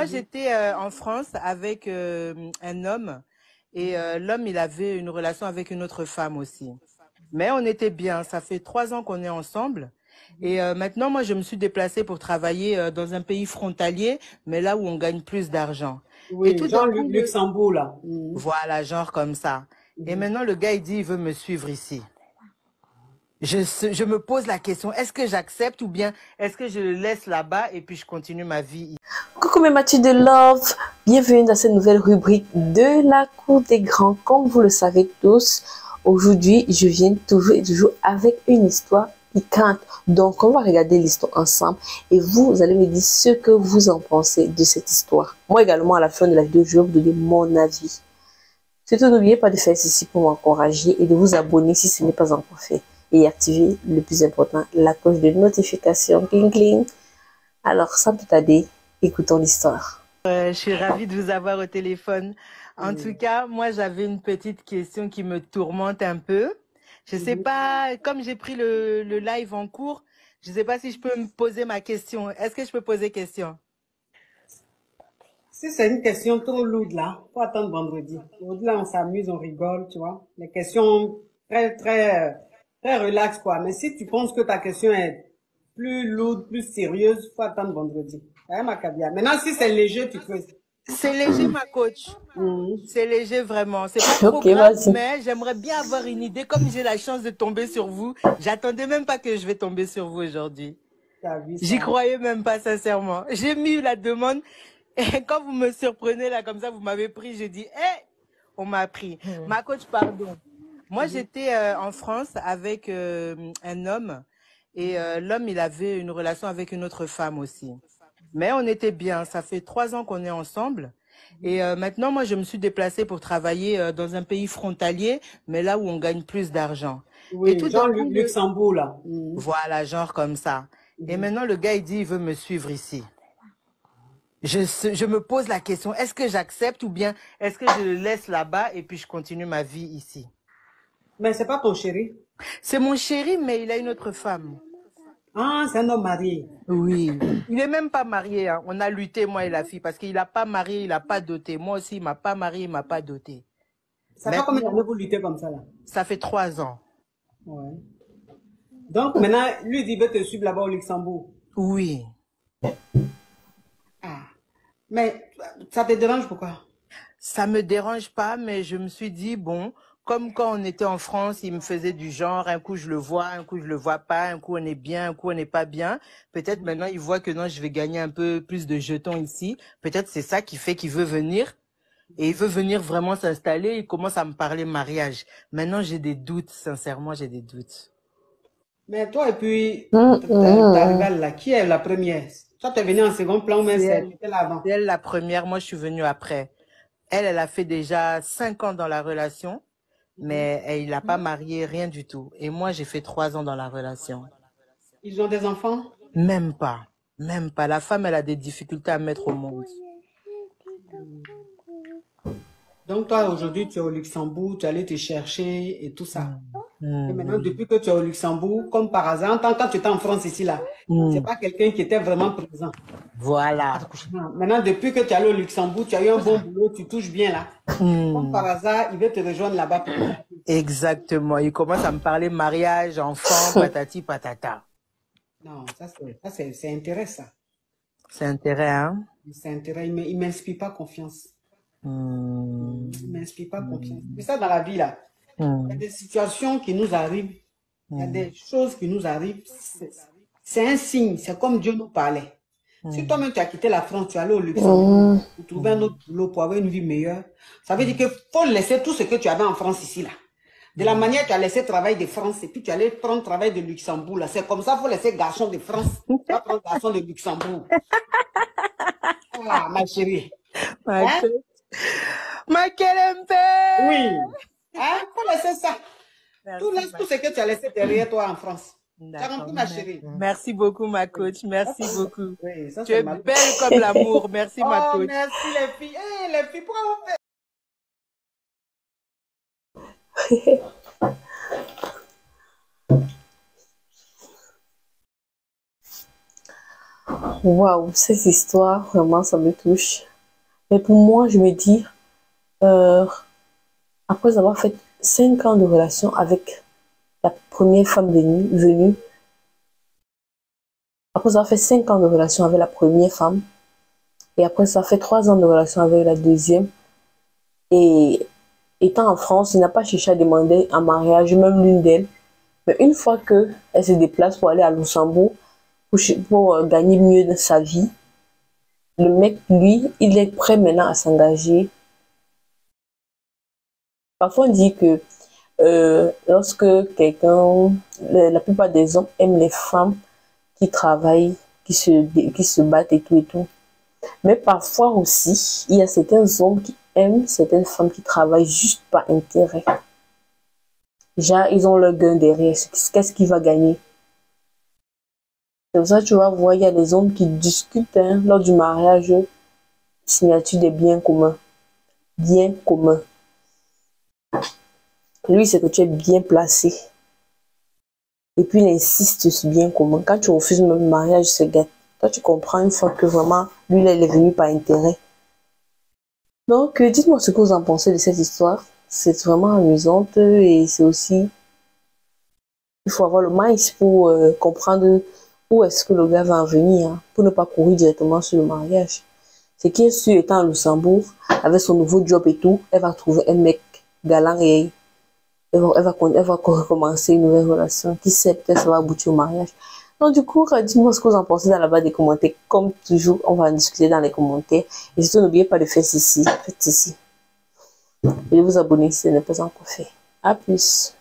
Moi, j'étais en France avec un homme et l'homme, il avait une relation avec une autre femme aussi. Mais on était bien. Ça fait 3 ans qu'on est ensemble. Et maintenant, moi, je me suis déplacée pour travailler dans un pays frontalier, mais là où on gagne plus d'argent. Et Oui, tout d'un genre coup, Luxembourg, là. voilà, genre comme ça. Et Mhm. maintenant, le gars, il dit, il veut me suivre ici. Je me pose la question, est-ce que j'accepte ou bien est-ce que je le laisse là-bas et puis je continue ma vie? Coucou mes Mathieu de Love, bienvenue dans cette nouvelle rubrique de la cour des grands. Comme vous le savez tous, aujourd'hui je viens toujours et toujours avec une histoire piquante. Donc on va regarder l'histoire ensemble et vous allez me dire ce que vous en pensez de cette histoire. Moi également à la fin de la vidéo je vais vous donner mon avis. Surtout n'oubliez pas de faire ceci pour m'encourager et de vous abonner si ce n'est pas encore fait. Et activer le plus important, la cloche de notification. Cling cling. Alors sans plus tarder, écoutons l'histoire. Je suis ravie de vous avoir au téléphone. En tout Oui. cas, moi, j'avais une petite question qui me tourmente un peu. Je sais Mhm. pas, comme j'ai pris le live en cours, je sais pas si je peux me poser ma question. Est-ce que je peux poser question? Si c'est une question trop lourde, là, faut attendre vendredi. Aujourd'hui, là, on s'amuse, on rigole, tu vois. Les questions très relax, quoi. Mais si tu penses que ta question est plus lourde, plus sérieuse, faut attendre vendredi. Ouais, ma caviar. Maintenant, si c'est léger, tu peux. C'est léger, ma coach. Mhm. C'est léger, vraiment. C'est pas trop Ok, grave, vas-y. mais j'aimerais bien avoir une idée. Comme j'ai la chance de tomber sur vous, j'attendais même pas que je vais tomber sur vous aujourd'hui. Tu as vu J'y ça. croyais même pas, sincèrement. J'ai mis la demande et quand vous me surprenez là comme ça, vous m'avez pris, j'ai dit, hé, on m'a pris. Ma coach, pardon. Moi, Mhm. j'étais en France avec un homme et l'homme, il avait une relation avec une autre femme aussi. Mais on était bien. Ça fait 3 ans qu'on est ensemble. Et maintenant, moi, je me suis déplacée pour travailler dans un pays frontalier, mais là où on gagne plus d'argent. Et Oui, tout genre d'un coup, Luxembourg, là. Mhm. voilà, genre comme ça. Et Mhm. maintenant, le gars, il dit, il veut me suivre ici. Je me pose la question, est-ce que j'accepte ou bien est-ce que je le laisse là-bas et puis je continue ma vie ici? Mais c'est pas ton chéri. C'est mon chéri, mais il a une autre femme. Ah, c'est un homme marié. Oui. Il est même pas marié, hein. On a lutté, moi et la fille, parce qu'il n'a pas marié, il n'a pas doté. Moi aussi, il m'a pas marié, il m'a pas doté. Ça fait combien d'années Maintenant, que vous luttez comme ça, là? ça fait 3 ans. Ouais. Donc maintenant, lui, il veut te suivre là-bas au Luxembourg. Oui. Ah. Mais ça te dérange pourquoi? Ça me dérange pas, mais je me suis dit, bon, comme quand on était en France, il me faisait du genre, un coup je le vois, un coup je le vois pas, un coup on est bien, un coup on n'est pas bien. Peut-être maintenant il voit que non, je vais gagner un peu plus de jetons ici. Peut-être c'est ça qui fait qu'il veut venir. Et il veut venir vraiment s'installer, il commence à me parler mariage. Maintenant j'ai des doutes, sincèrement j'ai des doutes. Mais toi, et puis, ta Mm. rivale là, qui est la première? Toi, tu es venu en second plan, mais C'est tu elle, étais là avant. c'est elle la première, moi je suis venue après. Elle a fait déjà 5 ans dans la relation. Mhm. Mais il n'a pas marié, rien du tout. Et moi, j'ai fait 3 ans dans la relation. Ils ont des enfants? Même pas. Même pas. La femme, elle a des difficultés à mettre au monde. Donc toi, aujourd'hui, tu es au Luxembourg, tu es allé te chercher et tout ça. Mm. Et Mm, maintenant, oui. depuis que tu es au Luxembourg, comme par hasard, quand tu étais en France ici, là, c'est Mm. pas quelqu'un qui était vraiment présent. Voilà. Non. Maintenant, depuis que tu es allé au Luxembourg, tu as eu un bon boulot, tu touches bien là. Comme par Mm. hasard, il veut te rejoindre là-bas pour te faire plaisir. Exactement. Il commence à me parler mariage, enfant, patati, patata. Non, c'est intéressant. C'est intérêt, hein? C'est intéressant. Il m'inspire pas confiance. Il Mm. m'inspire pas confiance. Mm. Mais ça, dans la vie, là, il y a Mm. des situations qui nous arrivent, il y a Mm. des choses qui nous arrivent. C'est un signe, c'est comme Dieu nous parlait. Si Mm. toi-même tu as quitté la France, tu es allé au Luxembourg Mm. pour trouver un autre Mm. boulot, pour avoir une vie meilleure, ça veut dire Mm. qu'il faut laisser tout ce que tu avais en France ici, là. De la Mm. manière que tu as laissé le travail de France et puis tu allais prendre le travail de Luxembourg, là. C'est comme ça, il faut laisser garçon de France, tu vas prendre garçon de Luxembourg. Ah, ma chérie. Ma Hein? queue. Ma queue Oui. Hein? Faut laisser ça. Tout, Merci, laisse ma tout ce que tu as laissé derrière toi en France. Tu as D'accord. compris, ma chérie? Merci beaucoup, ma Oui. coach. Ça, Merci c'est beaucoup. oui, ça, Tu c'est es mal. belle comme l'amour. Merci, ma Oh, coach. merci les filles. Les filles, pourquoi vous faites? Waouh, cette histoire, vraiment, ça me touche. Mais pour moi, je me dis, euh, après avoir fait 5 ans de relation avec la première femme venue, après avoir fait 5 ans de relation avec la première femme, et après ça fait 3 ans de relation avec la deuxième, et étant en France, il n'a pas cherché à demander en mariage, même l'une d'elles. Mais une fois qu'elle se déplace pour aller à Luxembourg, pour gagner mieux de sa vie, le mec, lui, il est prêt maintenant à s'engager. Parfois, on dit que lorsque quelqu'un, la plupart des hommes aiment les femmes qui travaillent, qui se battent et tout et tout. Mais parfois aussi, il y a certains hommes qui aiment certaines femmes qui travaillent juste par intérêt. Genre, ils ont leur gain derrière. Qu'est-ce qu'il va gagner? C'est pour ça que tu vas voir, il y a des hommes qui discutent lors du mariage, signature des biens communs. Biens communs. Lui, c'est que tu es bien placé. Et puis, il insiste sur bien commun. Quand tu refuses même le mariage, c'est gâte. Toi, tu comprends une fois que vraiment, lui, là, il est venu par intérêt. Donc, dites-moi ce que vous en pensez de cette histoire. C'est vraiment amusante et c'est aussi... Il faut avoir le minds pour comprendre où est-ce que le gars va en venir, hein, pour ne pas courir directement sur le mariage. C'est qui est sûr, étant à Luxembourg, avec son nouveau job et tout, elle va trouver un mec galant et elle va recommencer une nouvelle relation. Qui sait, peut-être ça va aboutir au mariage. Donc du coup, dites-moi ce que vous en pensez dans la barre des commentaires. Comme toujours, on va en discuter dans les commentaires. Et surtout, n'oubliez pas de faire ceci. Faites ceci. Et de vous abonner si ce n'est pas encore fait. À plus.